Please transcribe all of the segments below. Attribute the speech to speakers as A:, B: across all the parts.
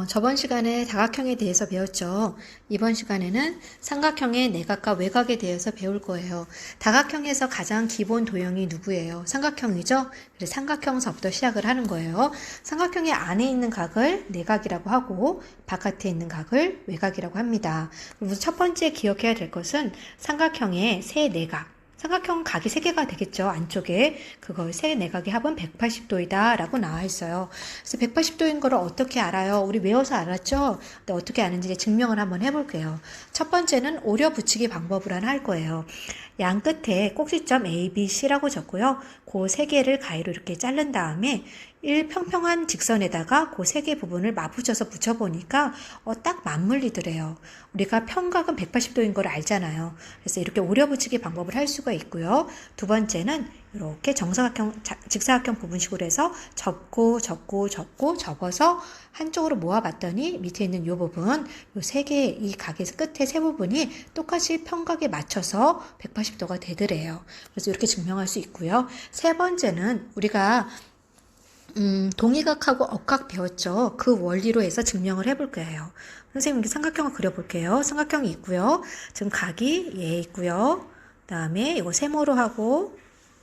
A: 저번 시간에 다각형에 대해서 배웠죠. 이번 시간에는 삼각형의 내각과 외각에 대해서 배울 거예요. 다각형에서 가장 기본 도형이 누구예요? 삼각형이죠? 그래서 삼각형서부터 시작을 하는 거예요. 삼각형의 안에 있는 각을 내각이라고 하고 바깥에 있는 각을 외각이라고 합니다. 그리고 첫 번째 기억해야 될 것은 삼각형의 세 내각. 삼각형 각이 3개가 되겠죠. 안쪽에 그걸 세 내각의 합은 180도이다 라고 나와 있어요. 그래서 180도인 거를 어떻게 알아요? 우리 외워서 알았죠? 근데 어떻게 아는지 증명을 한번 해볼게요. 첫 번째는 오려 붙이기 방법으로 하나 할 거예요. 양 끝에 꼭지점 A, B, C라고 적고요. 그 3개를 가위로 이렇게 자른 다음에 평평한 직선에다가 그 3개 부분을 맞붙여서 붙여보니까 딱 맞물리더래요. 우리가 평각은 180도인 걸 알잖아요. 그래서 이렇게 오려 붙이기 방법을 할 수가 있고요. 두 번째는 이렇게 정사각형, 직사각형 부분식으로 해서 접고 접어서 한쪽으로 모아봤더니 밑에 있는 이 부분, 이 3개, 이 각의 끝에 세 부분이 똑같이 평각에 맞춰서 180도가 되더래요. 그래서 이렇게 증명할 수 있고요. 세 번째는 우리가 동의각하고 억각 배웠죠. 그 원리로 해서 증명을 해볼 거예요. 선생님, 이렇게 삼각형을 그려볼게요. 삼각형이 있고요. 지금 각이 얘 있고요. 그 다음에 이거 세모로 하고,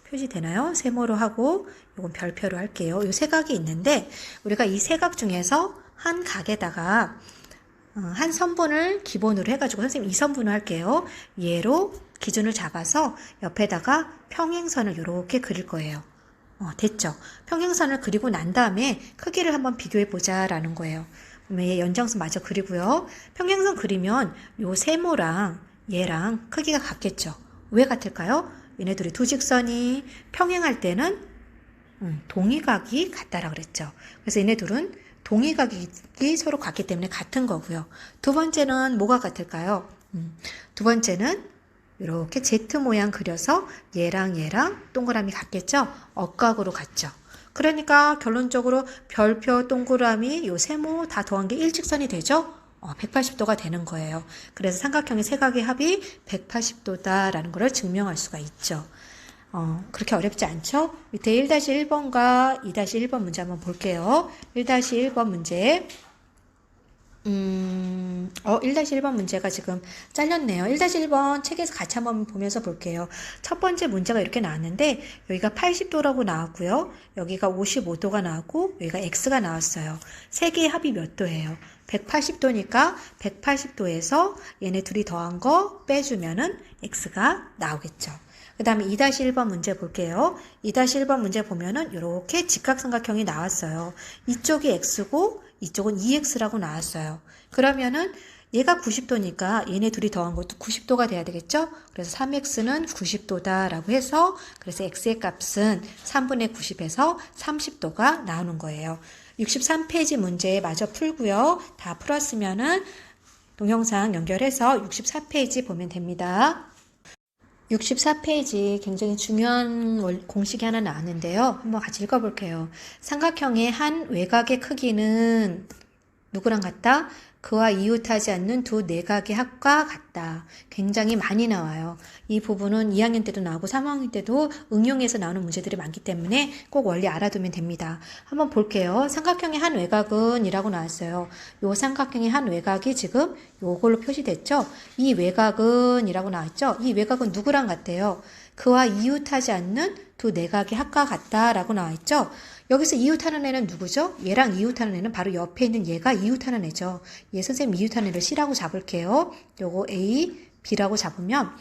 A: 표시되나요? 세모로 하고, 이건 별표로 할게요. 이 세 각이 있는데, 우리가 이 세 각 중에서 한 각에다가 한 선분을 기본으로 해가지고 선생님 이 선분을 할게요. 얘로 기준을 잡아서 옆에다가 평행선을 이렇게 그릴 거예요. 됐죠? 평행선을 그리고 난 다음에 크기를 한번 비교해 보자라는 거예요. 그러면 얘 연장선 마저 그리고요. 평행선 그리면 요 세모랑 얘랑 크기가 같겠죠? 왜 같을까요? 얘네들이 두 직선이 평행할 때는 동의각이 같다라 그랬죠. 그래서 얘네들은 동의각이 서로 같기 때문에 같은 거고요. 두 번째는 뭐가 같을까요? 두 번째는 이렇게 Z 모양 그려서 얘랑 동그라미 같겠죠? 억각으로 같죠? 그러니까 결론적으로 별표, 동그라미, 요 세모 다 더한 게 일직선이 되죠? 180도가 되는 거예요. 그래서 삼각형의 세 각의 합이 180도다라는 것을 증명할 수가 있죠. 그렇게 어렵지 않죠? 밑에 1-1번과 2-1번 문제 한번 볼게요. 1-1번 문제. 1-1번 문제가 지금 잘렸네요. 1-1번 책에서 같이 한번 보면서 볼게요. 첫 번째 문제가 이렇게 나왔는데, 여기가 80도라고 나왔고요. 여기가 55도가 나왔고, 여기가 X가 나왔어요. 세 개의 합이 몇 도예요? 180도니까 180도에서 얘네 둘이 더한 거 빼주면은 X가 나오겠죠. 그 다음에 2-1번 문제 볼게요. 2-1번 문제 보면은 이렇게 직각삼각형이 나왔어요. 이쪽이 X고 이쪽은 2X라고 나왔어요. 그러면은 얘가 90도니까 얘네 둘이 더한 것도 90도가 돼야 되겠죠? 그래서 3X는 90도다라고 해서 그래서 X의 값은 3분의 90에서 30도가 나오는 거예요. 63페이지 문제 마저 풀고요. 다 풀었으면은 동영상 연결해서 64페이지 보면 됩니다. 64페이지 굉장히 중요한 공식이 하나 나왔는데요. 한번 같이 읽어볼게요. 삼각형의 한 외곽의 크기는 누구랑 같다? 그와 이웃하지 않는 두 내각의 합과 같다. 굉장히 많이 나와요. 이 부분은 2학년 때도 나오고 3학년 때도 응용해서 나오는 문제들이 많기 때문에 꼭 원리 알아두면 됩니다. 한번 볼게요. 삼각형의 한 외곽은 이라고 나왔어요. 이 삼각형의 한 외곽이 지금 요걸로 표시됐죠? 이 외곽은 이라고 나왔죠? 이 외곽은 누구랑 같아요? 그와 이웃하지 않는 두 내각의 합과 같다라고 나와있죠? 여기서 이웃하는 애는 누구죠? 얘랑 이웃하는 애는 바로 옆에 있는 얘가 이웃하는 애죠. 얘 선생님 이웃하는 애를 C라고 잡을게요. 요거 A, B라고 잡으면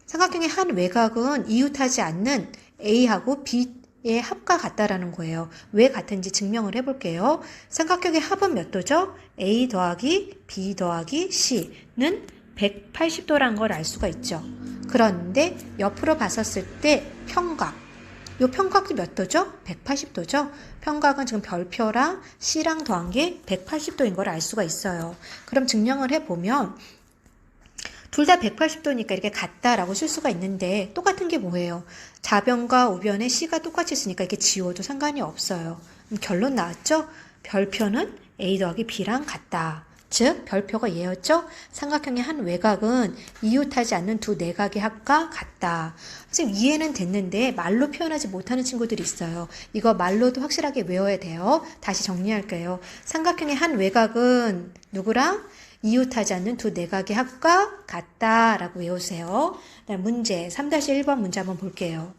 A: 삼각형의 한 외곽은 이웃하지 않는 A하고 B의 합과 같다라는 거예요. 왜 같은지 증명을 해볼게요. 삼각형의 합은 몇 도죠? A 더하기 B 더하기 C는 180도란 걸 알 수가 있죠. 그런데 옆으로 봤었을 때 평각, 이 평각이 몇 도죠? 180도죠? 평각은 지금 별표랑 C랑 더한 게 180도인 걸 알 수가 있어요. 그럼 증명을 해보면 둘 다 180도니까 이렇게 같다라고 쓸 수가 있는데 똑같은 게 뭐예요? 좌변과 우변에 C가 똑같이 있으니까 이렇게 지워도 상관이 없어요. 결론 나왔죠? 별표는 A 더하기 B랑 같다. 즉 별표가 얘였죠. 삼각형의 한 외곽은 이웃하지 않는 두 내각의 합과 같다. 선생님 이해는 됐는데 말로 표현하지 못하는 친구들이 있어요. 이거 말로도 확실하게 외워야 돼요. 다시 정리할게요. 삼각형의 한 외곽은 누구랑? 이웃하지 않는 두 내각의 합과 같다라고 외우세요. 문제 3-1번 문제 한번 볼게요.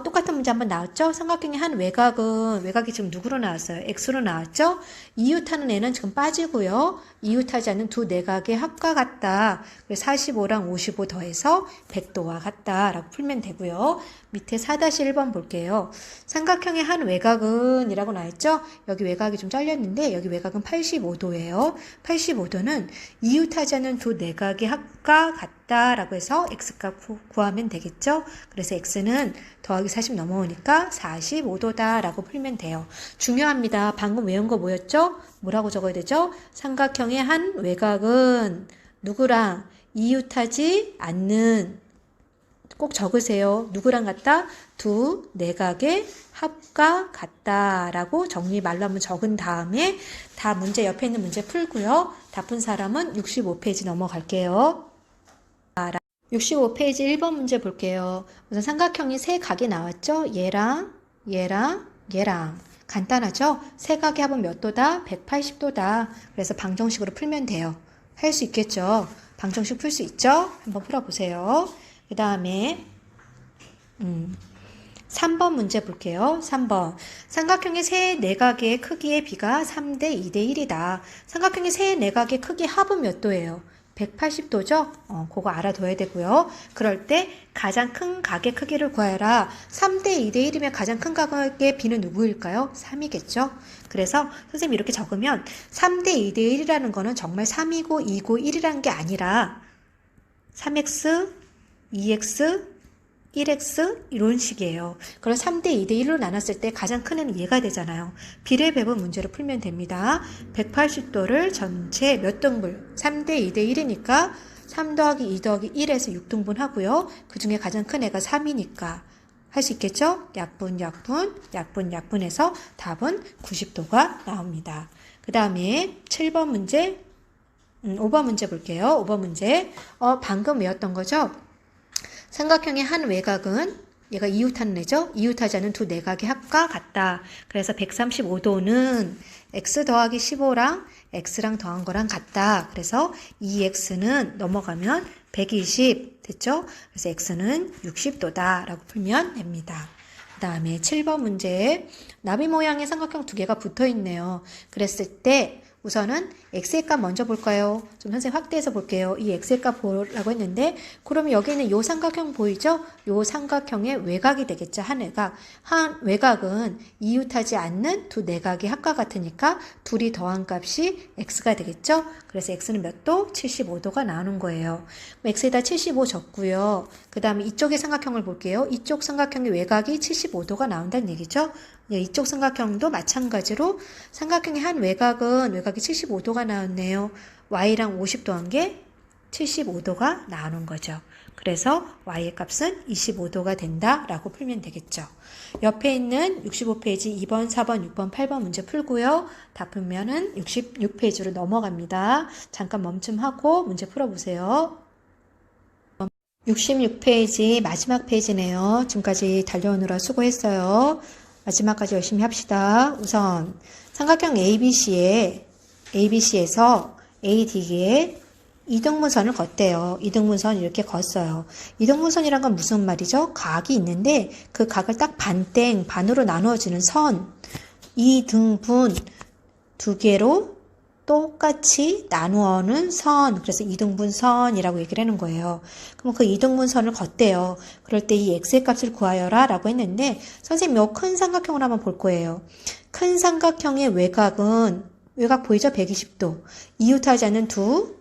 A: 똑같은 문제 한번 나왔죠? 삼각형의 한 외곽이 지금 누구로 나왔어요? x로 나왔죠? 이웃하는 애는 지금 빠지고요. 이웃하지 않는 두 내각의 합과 같다. 그래서 45랑 55 더해서 100도와 같다라고 풀면 되고요. 밑에 4-1번 볼게요. 삼각형의 한 외곽은 이라고 나왔죠? 여기 외곽이 좀 잘렸는데 여기 외곽은 85도예요. 85도는 이웃하지 않는 두 내각의 합과 같다라고 해서 x값 구하면 되겠죠? 그래서 x는 더하기 40 넘어오니까 45도다 라고 풀면 돼요. 중요합니다. 방금 외운 거 뭐였죠? 뭐라고 적어야 되죠? 삼각형의 한 외곽은 누구랑 이웃하지 않는, 꼭 적으세요. 누구랑 같다? 두 내각의 합과 같다 라고 정리 말로 한번 적은 다음에 다 문제 옆에 있는 문제 풀고요. 다 푼 사람은 65페이지 넘어갈게요. 65페이지 1번 문제 볼게요. 우선 삼각형이 세 각이 나왔죠? 얘랑 간단하죠? 세 각의 합은 몇 도다? 180도다. 그래서 방정식으로 풀면 돼요. 할 수 있겠죠? 방정식 풀 수 있죠? 한번 풀어보세요. 그 다음에 3번 문제 볼게요. 3번. 삼각형의 세 내각의 크기의 비가 3대 2대 1이다. 삼각형의 세 내각의 크기 합은 몇 도예요? 180도죠? 그거 알아둬야 되고요. 그럴 때 가장 큰 각의 크기를 구하여라. 3대 2대 1이면 가장 큰 각의 비는 누구일까요? 3이겠죠? 그래서 선생님이 이렇게 적으면 3대 2대 1이라는 거는 정말 3이고 2고 1이라는 게 아니라 3x, 2x, 1x 이런 식이에요. 그럼 3대 2대 1로 나눴을 때 가장 큰 애는 얘가 되잖아요. 비례배분 문제로 풀면 됩니다. 180도를 전체 몇 등분? 3대 2대 1이니까 3 더하기 2 더하기 1에서 6등분 하고요. 그 중에 가장 큰 애가 3이니까 할 수 있겠죠? 약분해서 답은 90도가 나옵니다. 그 다음에 7번 문제, 5번 문제 볼게요. 5번 문제. 방금 외웠던 거죠? 삼각형의 한 외곽은 얘가 이웃하는 애죠? 이웃하지 않은 두 내각의 합과 같다. 그래서 135도는 x 더하기 15랑 x랑 더한 거랑 같다. 그래서 2x는 넘어가면 120 됐죠? 그래서 x는 60도다 라고 풀면 됩니다. 그 다음에 7번 문제. 나비 모양의 삼각형 두 개가 붙어 있네요. 그랬을 때 우선은 x의 값 먼저 볼까요? 좀 선생님 확대해서 볼게요. 이 x의 값 보라고 했는데 그러면 여기 있는 요 삼각형 보이죠? 요 삼각형의 외곽이 되겠죠. 한 외곽. 한 외곽은 이웃하지 않는 두 내각의 합과 같으니까 둘이 더한 값이 x가 되겠죠? 그래서 x는 몇 도? 75도가 나오는 거예요. x에다 75 적고요. 그 다음에 이쪽의 삼각형을 볼게요. 이쪽 삼각형의 외곽이 75도가 나온다는 얘기죠. 이쪽 삼각형도 마찬가지로 삼각형의 한 외곽이 75도가 나왔네요. y랑 50 더한 게 75도가 나오는 거죠. 그래서 y의 값은 25도가 된다라고 풀면 되겠죠. 옆에 있는 65페이지 2번, 4번, 6번, 8번 문제 풀고요. 다 풀면은 66페이지로 넘어갑니다. 잠깐 멈춤하고 문제 풀어보세요. 66페이지 마지막 페이지네요. 지금까지 달려오느라 수고했어요. 마지막까지 열심히 합시다. 우선 삼각형 ABC에서 AD에 이등분선을 걷대요. 이등분선 이렇게 걷어요. 이등분선이란 건 무슨 말이죠? 각이 있는데 그 각을 딱 반으로 나누어지는 선. 이등분 두 개로 똑같이 나누어는 선. 그래서 이등분선이라고 얘기를 하는 거예요. 그럼 그 이등분선을 걷대요. 그럴 때 이 x의 값을 구하여라 라고 했는데 선생님 요 큰 삼각형을 한번 볼 거예요. 큰 삼각형의 외곽 보이죠? 120도. 이웃하지 않는 두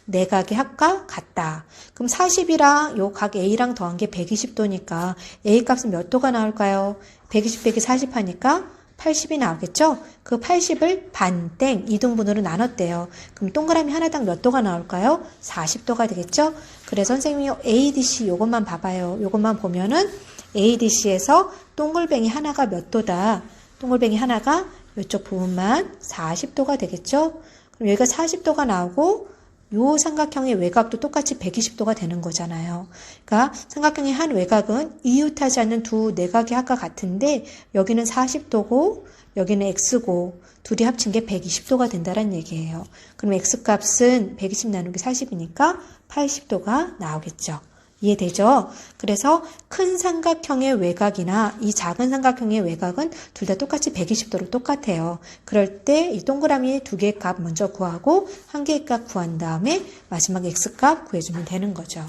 A: 내각의 합과 같다. 그럼 40이랑 요 각 A랑 더한 게 120도니까 A 값은 몇 도가 나올까요? 120 빼기 40 하니까 80이 나오겠죠? 그 80을 반땡 2등분으로 나눴대요. 그럼 동그라미 하나당 몇 도가 나올까요? 40도가 되겠죠? 그래서 선생님이 ADC 요것만 봐봐요. 요것만 보면은 ADC에서 동글뱅이 하나가 몇 도다? 동글뱅이 하나가 이쪽 부분만 40도가 되겠죠? 그럼 여기가 40도가 나오고 요 삼각형의 외곽도 똑같이 120도가 되는 거잖아요. 그러니까 삼각형의 한 외곽은 이웃하지 않는 두 내각의 합과 같은데 여기는 40도고 여기는 x고 둘이 합친 게 120도가 된다는 얘기예요. 그럼 x값은 120 나누기 40이니까 80도가 나오겠죠. 이해되죠? 그래서 큰 삼각형의 외곽이나 이 작은 삼각형의 외곽은 둘 다 똑같이 120도로 똑같아요. 그럴 때 이 동그라미 두 개의 값 먼저 구하고 한 개의 값 구한 다음에 마지막 x값 구해주면 되는 거죠.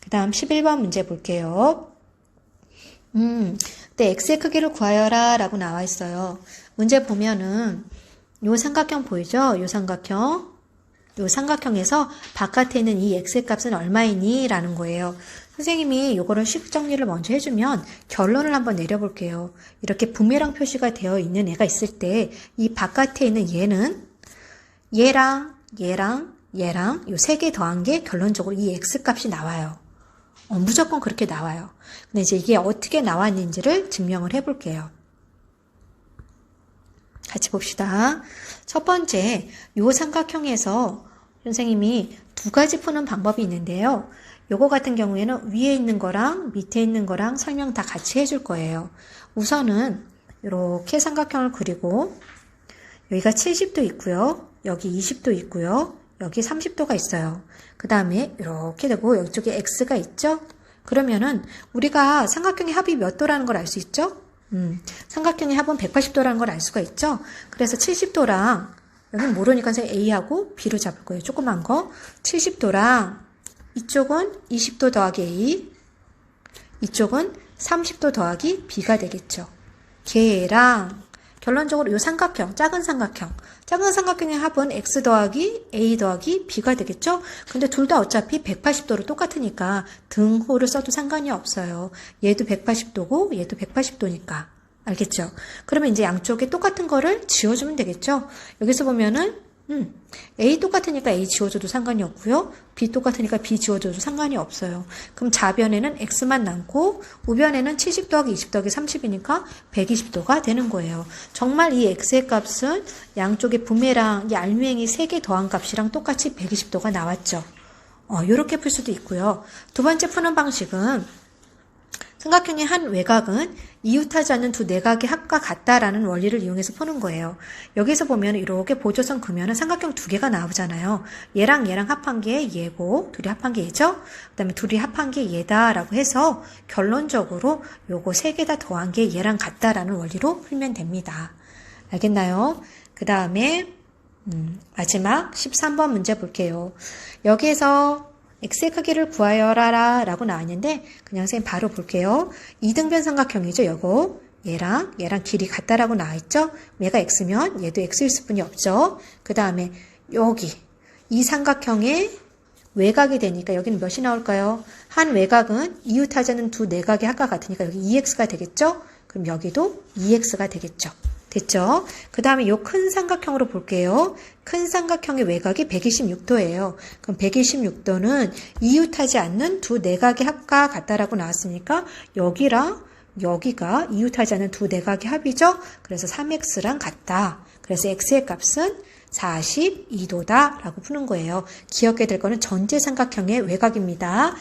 A: 그 다음 11번 문제 볼게요. 네, x의 크기를 구하여라 라고 나와 있어요. 문제 보면은 요 삼각형 보이죠? 요 삼각형. 요 삼각형에서 바깥에 있는 이 x의 값은 얼마이니? 라는 거예요. 선생님이 요거를 식 정리를 먼저 해주면 결론을 한번 내려볼게요. 이렇게 부메랑 표시가 되어 있는 애가 있을 때 이 바깥에 있는 얘는 얘랑 요 세 개 더한 게 결론적으로 이 x 값이 나와요. 무조건 그렇게 나와요. 근데 이제 이게 어떻게 나왔는지를 증명을 해볼게요. 같이 봅시다. 첫 번째, 요 삼각형에서 선생님이 두 가지 푸는 방법이 있는데요. 요거 같은 경우에는 위에 있는 거랑 밑에 있는 거랑 설명 다 같이 해줄 거예요. 우선은 이렇게 삼각형을 그리고 여기가 70도 있고요. 여기 20도 있고요. 여기 30도가 있어요. 그 다음에 이렇게 되고 이쪽에 x가 있죠. 그러면은 우리가 삼각형의 합이 몇 도라는 걸 알 수 있죠? 삼각형의 합은 180도라는 걸 알 수가 있죠. 그래서 70도랑 여기는 모르니까 A하고 B로 잡을 거예요. 조그만 거. 70도랑 이쪽은 20도 더하기 A, 이쪽은 30도 더하기 B가 되겠죠. 걔랑 결론적으로 이 삼각형, 작은 삼각형의 합은 X 더하기 A 더하기 B가 되겠죠? 근데 둘 다 어차피 180도로 똑같으니까 등호를 써도 상관이 없어요. 얘도 180도고 얘도 180도니까. 알겠죠? 그러면 이제 양쪽에 똑같은 거를 지워주면 되겠죠? 여기서 보면은 A 똑같으니까 A 지워줘도 상관이 없고요. B 똑같으니까 B 지워줘도 상관이 없어요. 그럼 좌변에는 X만 남고 우변에는 70 더하기 20 더하기 30이니까 120도가 되는 거예요. 정말 이 X의 값은 양쪽에 부메랑 이 알맹이 3개 더한 값이랑 똑같이 120도가 나왔죠. 요렇게 풀 수도 있고요. 두 번째 푸는 방식은 삼각형의 한 외곽은 이웃하지 않는 두 내각의 합과 같다라는 원리를 이용해서 푸는 거예요. 여기서 보면 이렇게 보조선 그으면 삼각형 두 개가 나오잖아요. 얘랑 합한 게 얘고 둘이 합한 게 얘죠. 그 다음에 둘이 합한 게 얘다라고 해서 결론적으로 요거 세 개 다 더한 게 얘랑 같다라는 원리로 풀면 됩니다. 알겠나요? 그 다음에 마지막 13번 문제 볼게요. 여기에서 x의 크기를 구하여라 라고 나왔는데 그냥 선생님 바로 볼게요. 이등변 삼각형이죠. 요거 얘랑 길이 같다라고 나와있죠. 얘가 x면 얘도 x일 수뿐이 없죠. 그 다음에 여기 이 삼각형의 외곽이 되니까 여기는 몇이 나올까요? 한 외곽은 이웃하지 않는 두 내각의 합과 같으니까 여기 2x가 되겠죠. 그럼 여기도 2x가 되겠죠. 됐죠? 그 다음에 요 큰 삼각형으로 볼게요. 큰 삼각형의 외곽이 126도예요. 그럼 126도는 이웃하지 않는 두 내각의 합과 같다라고 나왔으니까 여기랑 여기가 이웃하지 않는 두 내각의 합이죠? 그래서 3x랑 같다. 그래서 x의 값은 42도다 라고 푸는 거예요. 기억해야 될 거는 전체 삼각형의 외곽입니다.